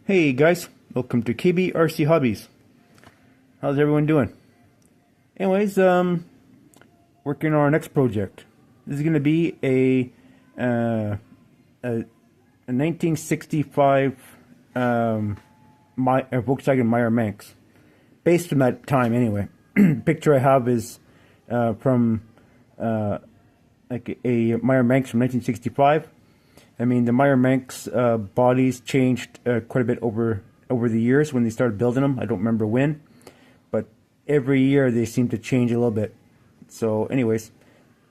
Hey guys, welcome to KB RC Hobbies. How's everyone doing? Anyways, working on our next project. This is going to be a 1965 Volkswagen Meyer Manx, based from that time anyway. Picture I have is from like a Meyer Manx from 1965. I mean, the Meyer Manx bodies changed quite a bit over the years when they started building them. I don't remember when, but every year they seem to change a little bit. So anyways,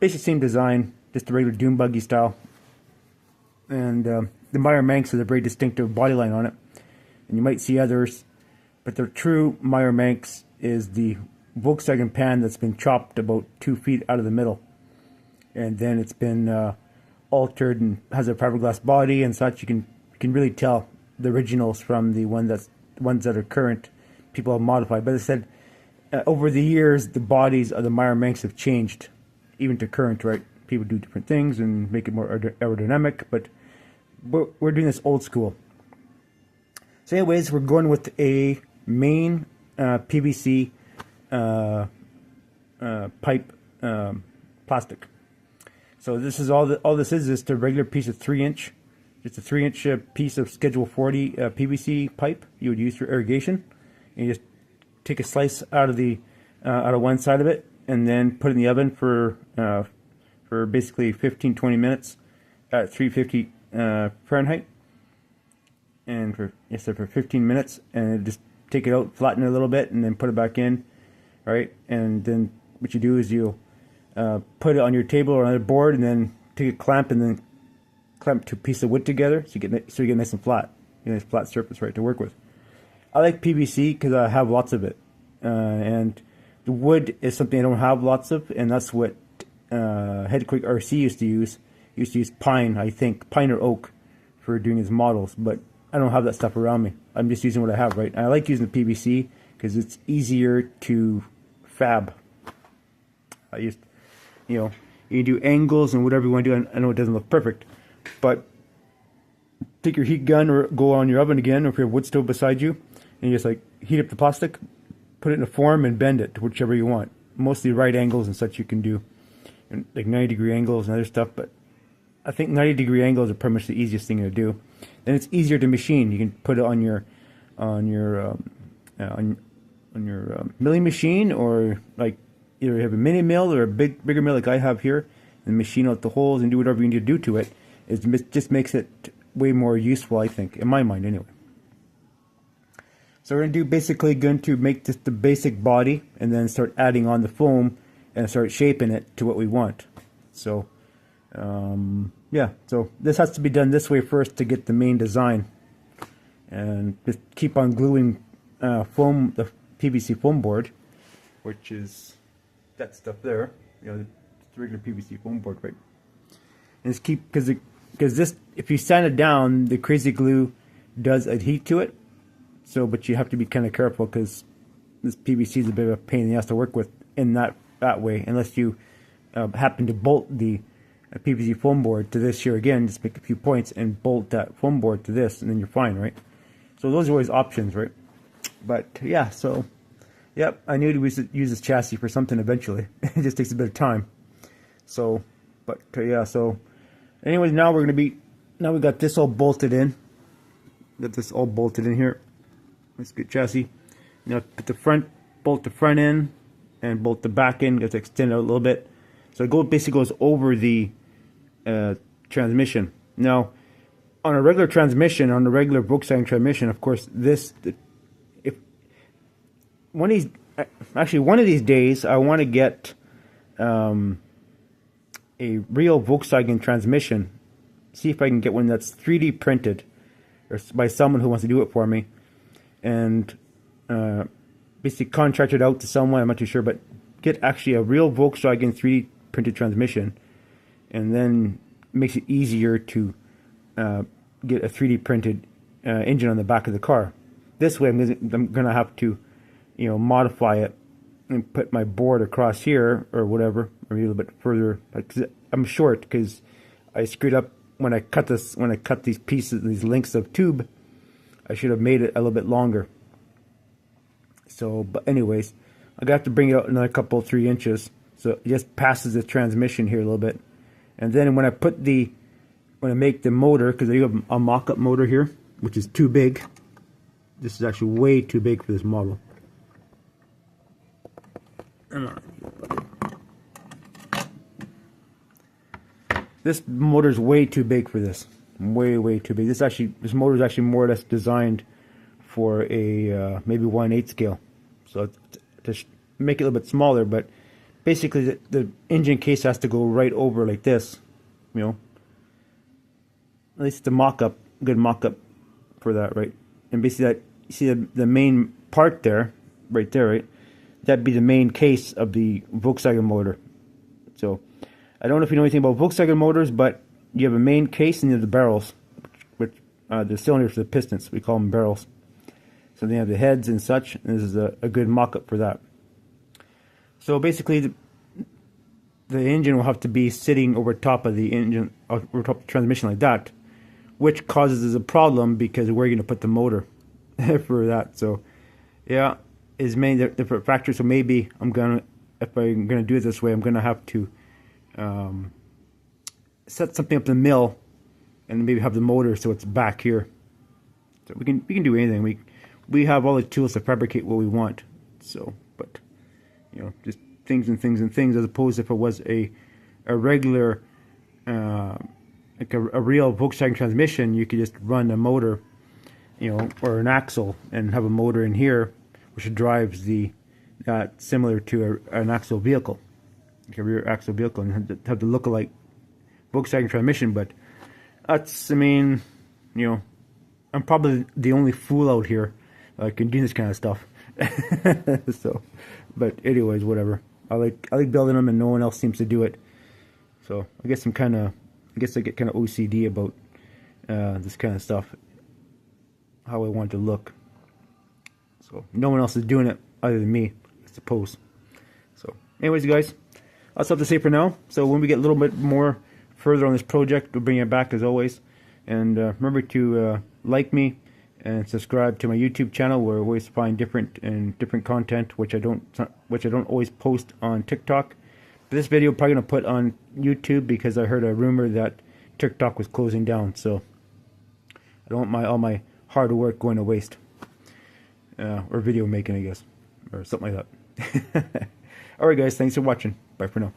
basically same design, just a regular dune buggy style. And the Meyer Manx has a very distinctive body line on it. And you might see others, but the true Meyer Manx is the Volkswagen pan that's been chopped about 2 feet out of the middle. And then it's been altered and has a fiberglass body and such. You can really tell the originals from the ones that are current. People have modified, but as I said, over the years the bodies of the Meyer Manx have changed, even to current. Right, people do different things and make it more aerodynamic, but we're doing this old school. So anyways, we're going with a main PVC pipe plastic. So this is all this is just a regular piece of 3-inch, just a 3-inch piece of Schedule 40 PVC pipe you would use for irrigation. And you just take a slice out of one side of it, and then put it in the oven for basically 15-20 minutes at 350 Fahrenheit, and for 15 minutes, and just take it out, flatten it a little bit, and then put it back in. All right, and then what you do is you put it on your table or on a board, and then take a clamp and then clamp 2 pieces of wood together, so you get nice and flat. You get a nice flat surface, right, to work with. I like PVC because I have lots of it, and the wood is something I don't have lots of, and that's what Headquake RC used to use. He used to use pine, I think, pine or oak, for doing his models, but I don't have that stuff around me. I'm just using what I have, right? And I like using the PVC because it's easier to fab. You can do angles and whatever you want to do. I know it doesn't look perfect, but take your heat gun or go on your oven again, or if you have wood stove beside you, and you just like heat up the plastic, put it in a form and bend it to whichever you want. Mostly right angles and such you can do, and like 90-degree angles and other stuff, but I think 90-degree angles are pretty much the easiest thing to do. Then it's easier to machine. You can put it on your milling machine, or like either you have a mini mill or a bigger mill like I have here, and machine out the holes and do whatever you need to do to it. It just makes it way more useful, I think, in my mind anyway. So we're going to make just the basic body, and then start adding on the foam and start shaping it to what we want. So yeah, so this has to be done this way first to get the main design, and just keep on gluing foam, the PVC foam board, which is that stuff there, the regular PVC foam board, right? And just keep, because this, if you sand it down, the crazy glue does adhere to it. So, but you have to be kind of careful, because this PVC is a bit of a pain in the ass to work with in that way, unless you happen to bolt the PVC foam board to this here again. Just make a few points and bolt that foam board to this, and then you're fine, right? So those are always options, right? But yeah, so yep, I knew we should use this chassis for something eventually. It just takes a bit of time. So, but yeah, so anyways, now we got this all bolted in. Got this all bolted in here. Let's get chassis. Now bolt the front end, and bolt the back end. Got to extend it out a little bit. So it basically goes over the transmission. Now, on a regular transmission, on a regular Volkswagen transmission, of course, one of these days, I want to get a real Volkswagen transmission. See if I can get one that's 3D printed, or by someone who wants to do it for me, and basically contract it out to someone. I'm not too sure, but get actually a real Volkswagen 3D printed transmission, and then makes it easier to get a 3D printed engine on the back of the car. This way, I'm gonna have to modify it and put my board across here or whatever, or maybe a little bit further. I'm short because I screwed up when I cut these pieces, these lengths of tube. I should have made it a little bit longer. So, but anyways, I got to bring it out another couple, 3 inches. So it just passes the transmission here a little bit. And then when I make the motor, because I have a mock-up motor here, which is too big. This is actually way too big for this model. This motor is way too big for this. Way too big. This motor is actually more or less designed for a maybe 1/8 scale. So to make it a little bit smaller, but basically the engine case has to go right over like this, you know. At least the mock-up, good mock-up for that, right? And basically that, you see the main part there, right there, right? That'd be the main case of the Volkswagen motor. So I don't know if you know anything about Volkswagen motors, but you have a main case and you have the barrels, which the cylinders for the pistons. We call them barrels. So they have the heads and such, and this is a good mock-up for that. So basically, the engine will have to be sitting over top of the engine, over top of the transmission like that, which causes a problem because where are you going to put the motor for that? So, yeah, is many different factors. So maybe if I'm gonna do it this way, I'm gonna have to set something up in the mill, and maybe have the motor so it's back here. So we can do anything. We have all the tools to fabricate what we want. So, but you know, just things and things and things, as opposed to if it was a regular like a real Volkswagen transmission, you could just run a motor, you know, or an axle, and have a motor in here which drives similar to an axle vehicle, like a rear axle vehicle, and have the look-alike Volkswagen transmission. But that's, I mean, you know, I'm probably the only fool out here that can do this kind of stuff. So, but anyways, whatever. I like building them, and no one else seems to do it. So I guess I get kind of OCD about this kind of stuff, how I want it to look. So no one else is doing it other than me, I suppose. So anyways, guys, that's all to say for now. So when we get a little bit more further on this project, we'll bring it back as always. And remember to like me and subscribe to my YouTube channel, where I always find different content, which I don't always post on TikTok. But this video I'm probably gonna put on YouTube because I heard a rumor that TikTok was closing down. So I don't want all my hard work going to waste, or video making, I guess, or something like that. All right, guys, thanks for watching. Bye for now.